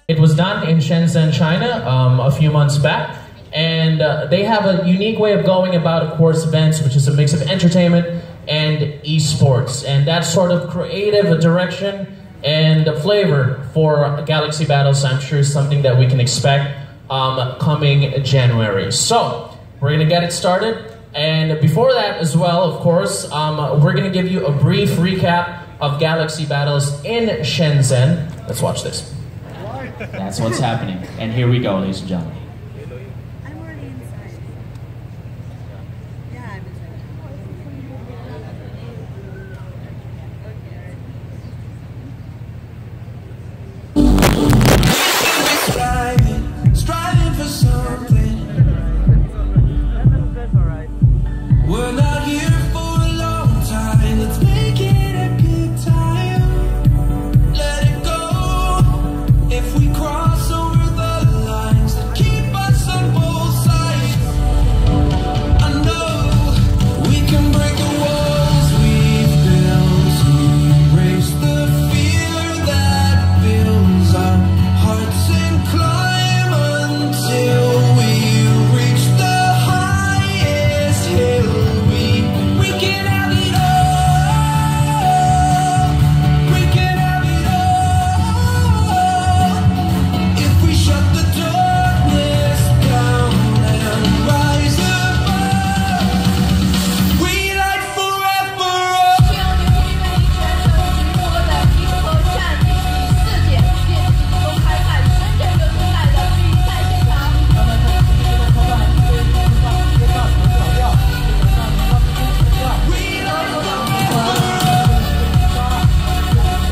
It was done in Shenzhen, China, a few months back, and they have a unique way of going about, of course, events, which is a mix of entertainment and esports, and that sort of creative direction and flavor for Galaxy Battles, I'm sure, is something that we can expect coming January. So we're gonna get it started, and before that as well, of course, we're gonna give you a brief recap of Galaxy Battles in Shenzhen. Let's watch this. That's what's happening. And here we go, ladies and gentlemen. I'm already inside. Yeah, I'm inside. Striving for something. We're not here for a long time. Let's make it a good time. Let it go. If we cross over the lines that keep us on both sides, I know we can break the walls we've built to erase the fear that fills our hearts and climb until we reach the highest hill. We can have it all. We can have it all. If we shut the darkness down and rise above, we light forever up. 这样你会因为你全程直播的银河战第4届电竞公开赛深圳热身赛的比赛现场。We light forever up. We light forever up.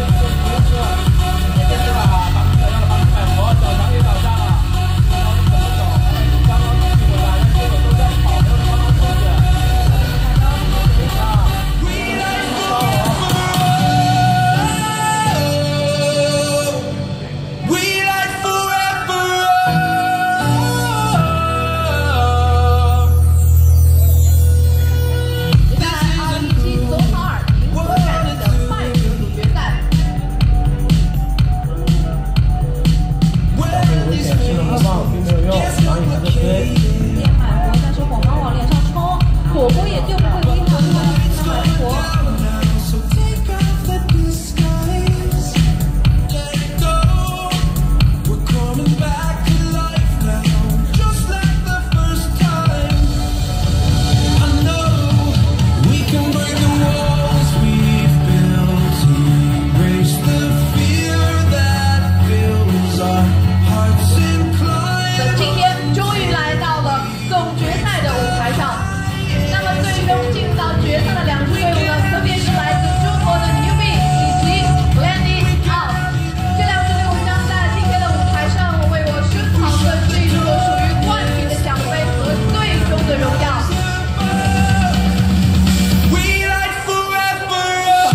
We light forever up. 在2017索马尔银河战役的半决决赛。 Where these things guess complicated. 练满活，但是火芒往脸上冲，火锅也救不回冰糖的满火。 So take off the disguise. Let it go. We're coming back to life now, just like the first time. I know we can break the walls we've built to erase the fear that fills our hearts and 今 climb. 天终于来到了总决赛的舞台上。那么最终进入到决赛的两支队伍呢，分别是来自中国的 Newbie 以及 Landy Out。这两支队伍将在今天的舞台上为我收藏着这一个属于冠军的奖杯和最终的荣耀。 We light forever up.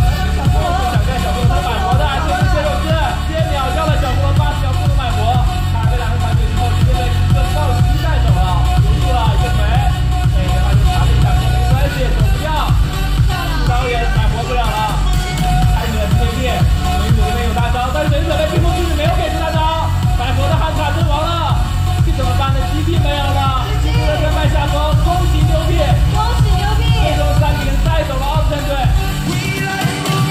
恭喜牛逼！ We light forever up.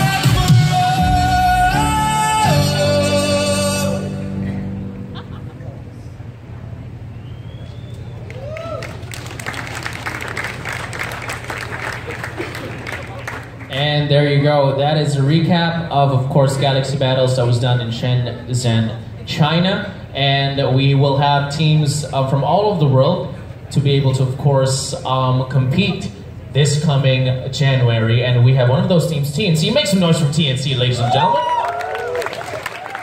And there you go. That is a recap of course, Galaxy Battles that was done in Shenzhen, China. And we will have teams from all over the world to be able to, of course, compete this coming January. And we have one of those teams, TNC. Make some noise for TNC, ladies and gentlemen.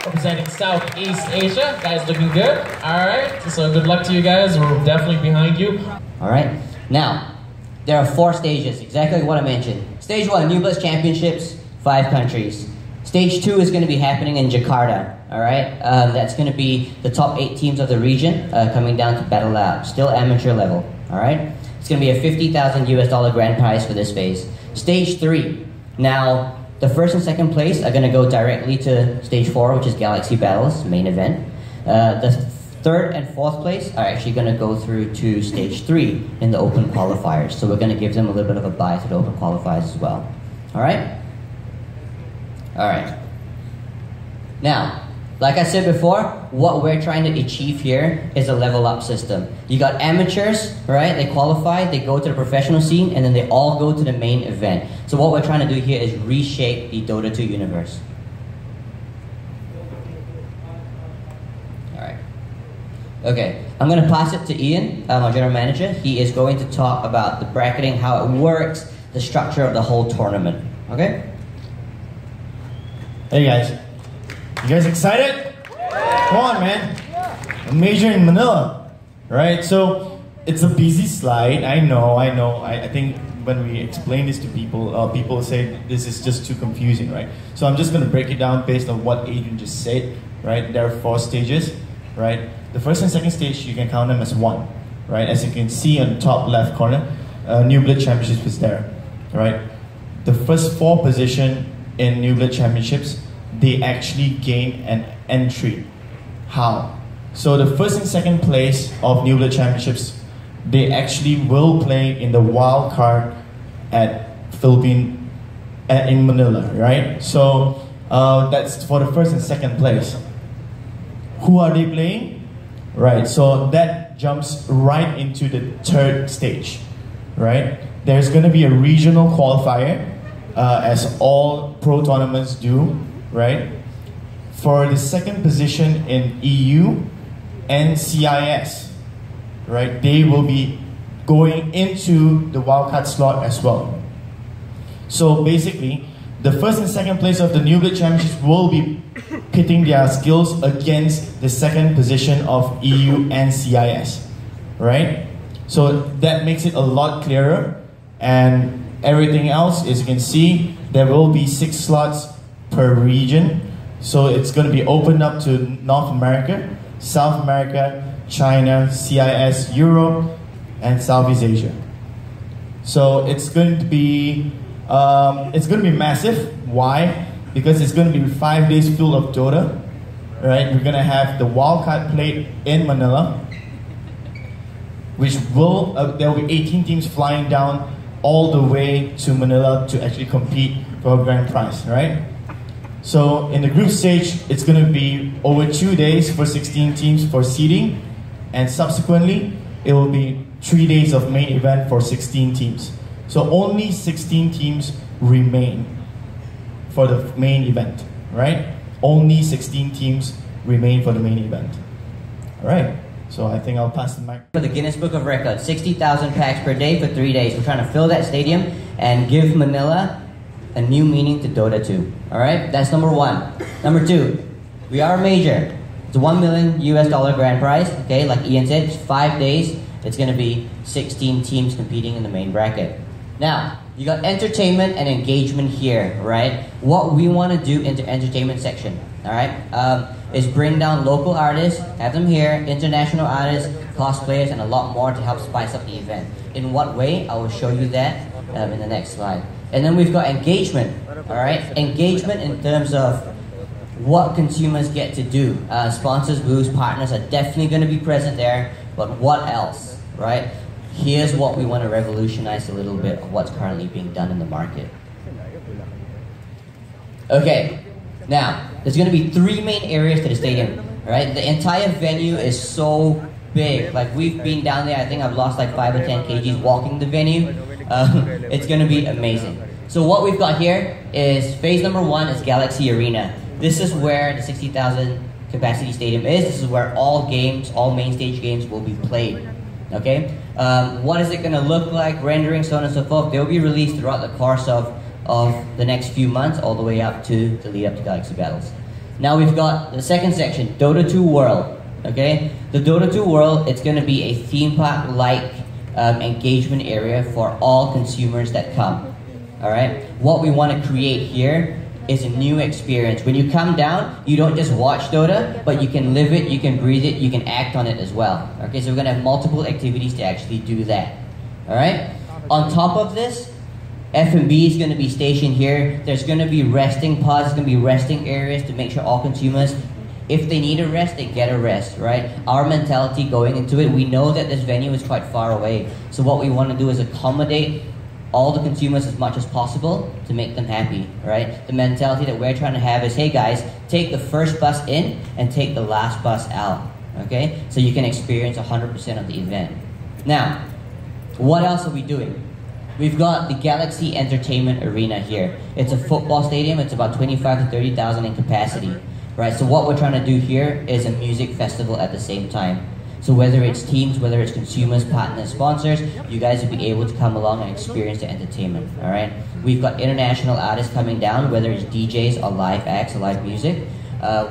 Representing Southeast Asia. Guys looking good. All right. So good luck to you guys. We're definitely behind you. All right. Now, there are 4 stages, exactly what I mentioned. Stage 1, New Blitz Championships, 5 countries. Stage 2 is going to be happening in Jakarta. All right. That's going to be the top 8 teams of the region coming down to battle out. Still amateur level. All right. It's going to be a $50,000 grand prize for this phase. Stage 3. Now, the first and second place are going to go directly to Stage 4, which is Galaxy Battles, main event. The third and fourth place are actually going to go through to stage 3 in the open qualifiers. So we're going to give them a little bit of a bye to the open qualifiers as well. All right? All right. Now, like I said before, what we're trying to achieve here is a level up system. You got amateurs, right? They qualify, they go to the professional scene, and then they all go to the main event. So what we're trying to do here is reshape the Dota 2 universe. All right. Okay, I'm going to pass it to Ian, our general manager. He is going to talk about the bracketing, how it works, the structure of the whole tournament. Okay? Hey guys. You guys excited? Come on, man. A major in Manila, right? So it's a busy slide. I know. I think when we explain this to people, people say this is just too confusing, right? So I'm just going to break it down based on what Adrian just said, right? There are 4 stages, right? The first and second stage, you can count them as 1, right? As you can see on the top left corner, New Blood Championship is there, right? The first 4 position in New Blood Championships, they actually gain an entry. How? So the first and second place of New Blood Championships, they actually will play in the wild card at in Manila, right? So that's for the first and second place. Who are they playing? Right, so that jumps right into the third stage, right? There's going to be a regional qualifier, as all pro tournaments do, right? For the second position in EU and CIS, right? They will be going into the wildcard slot as well. So basically, the first and second place of the New Blood Championships will be pitting their skills against the second position of EU and CIS, right? So that makes it a lot clearer, and everything else, as you can see, there will be 6 slots per region. So it's going to be opened up to North America, South America, China, CIS, Europe, and Southeast Asia. So it's going to be massive. Why? Because it's going to be 5 days full of Dota. Right? We're going to have the wildcard played in Manila, which will there will be 18 teams flying down all the way to Manila to actually compete for a grand prize. Right? So in the group stage, it's going to be over 2 days for 16 teams for seeding, and subsequently it will be 3 days of main event for 16 teams. So only 16 teams remain for the main event, right? Only 16 teams remain for the main event. All right, so I think I'll pass the mic. For the Guinness Book of Records, 60,000 packs per day for 3 days. We're trying to fill that stadium and give Manila a new meaning to Dota 2. All right, that's number 1. Number 2, we are a major. It's a $1 million grand prize. Okay, like Ian said, it's 5 days. It's going to be 16 teams competing in the main bracket. Now, you got entertainment and engagement here, right? What we want to do in the entertainment section, all right, is bring down local artists, have them here, international artists, cosplayers, and a lot more to help spice up the event. In what way? I will show you that in the next slide. And then we've got engagement, all right? Engagement in terms of what consumers get to do. Sponsors, booths, partners are definitely going to be present there, but what else, right? Here's what we want to revolutionize a little bit of what's currently being done in the market. Okay, now, there's going to be 3 main areas to the stadium, right? The entire venue is so big. Like, we've been down there, I think I've lost like 5 or 10 kgs walking the venue. It's going to be amazing. So what we've got here is phase number 1 is Galaxy Arena. This is where the 60,000 capacity stadium is. This is where all games, all main stage games will be played. Okay? What is it going to look like, rendering, so on and so forth? They'll be released throughout the course of the next few months, all the way up to the lead up to Galaxy Battles. Now we've got the second section, Dota 2 World. Okay? The Dota 2 World, it's going to be a theme park-like engagement area for all consumers that come. Alright? What we want to create here is a new experience. When you come down, you don't just watch Dota, but you can live it, you can breathe it, you can act on it as well. Okay, so we're going to have multiple activities to actually do that. Alright? On top of this, F&B is going to be stationed here. There's going to be resting pods, there's going to be resting areas to make sure all consumers If they need a rest, they get a rest, right? Our mentality going into it, we know that this venue is quite far away. So what we want to do is accommodate all the consumers as much as possible to make them happy, right? The mentality that we're trying to have is, hey guys, take the first bus in and take the last bus out, okay? So you can experience 100% of the event. Now, what else are we doing? We've got the Galaxy Entertainment Arena here. It's a football stadium. It's about 25 to 30,000 in capacity, right? So what we're trying to do here is a music festival at the same time. So whether it's teams, whether it's consumers, partners, sponsors, you guys will be able to come along and experience the entertainment, all right? We've got international artists coming down, whether it's DJs or live acts or live music.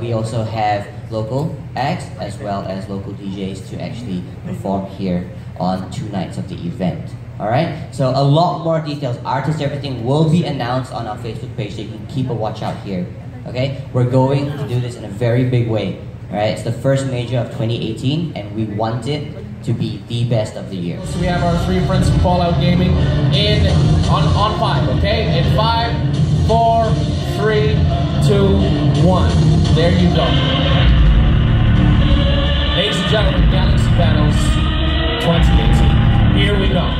We also have local acts as well as local DJs to actually perform here on 2 nights of the event. All right, so a lot more details, artists, everything will be announced on our Facebook page, so you can keep a watch out here. Okay, we're going to do this in a very big way. All right, it's the first major of 2018, and we want it to be the best of the year. So we have our 3 friends from Fallout Gaming on 5. Okay, in 5, 4, 3, 2, 1. There you go. Ladies and gentlemen, Galaxy Battles 2018. Here we go.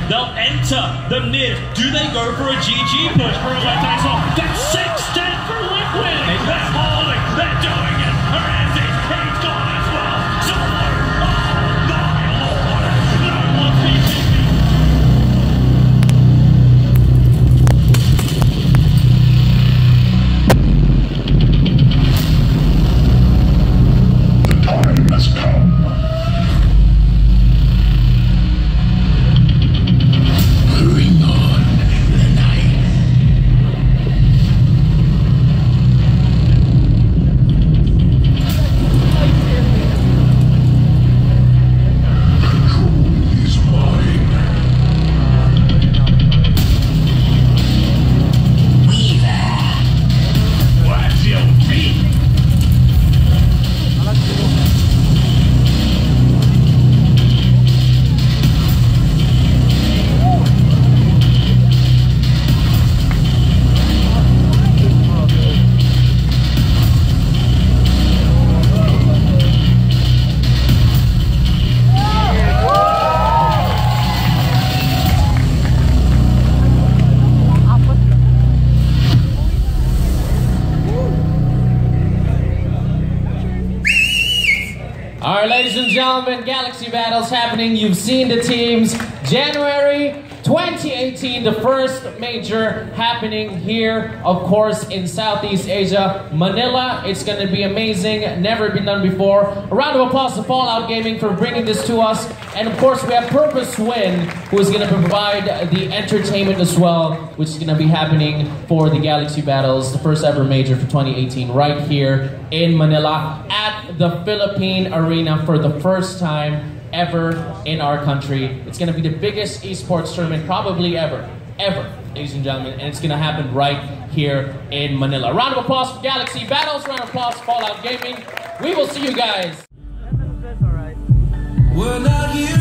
They'll enter the mid. Do they go for a GG push? Takes off. That's 6 dead for Liquid. They're falling. They're doing it. Ramsey, he's gone as well. Solo. Oh my lord. No one's beating The time has come. Alright, ladies and gentlemen, Galaxy Battles happening. You've seen the teams. January 2018, the first major happening here, of course, in Southeast Asia, Manila. It's going to be amazing, never been done before. A round of applause to Fallout Gaming for bringing this to us. And of course, we have Purpose Win, who is going to provide the entertainment as well, which is going to be happening for the Galaxy Battles, the first ever major for 2018, right here in Manila at the Philippine Arena for the first time ever in our country. It's going to be the biggest esports tournament probably ever, ladies and gentlemen, and it's going to happen right here in Manila. Round of applause for Galaxy Battles, round of applause for Fallout Gaming. We will see you guys. We're not here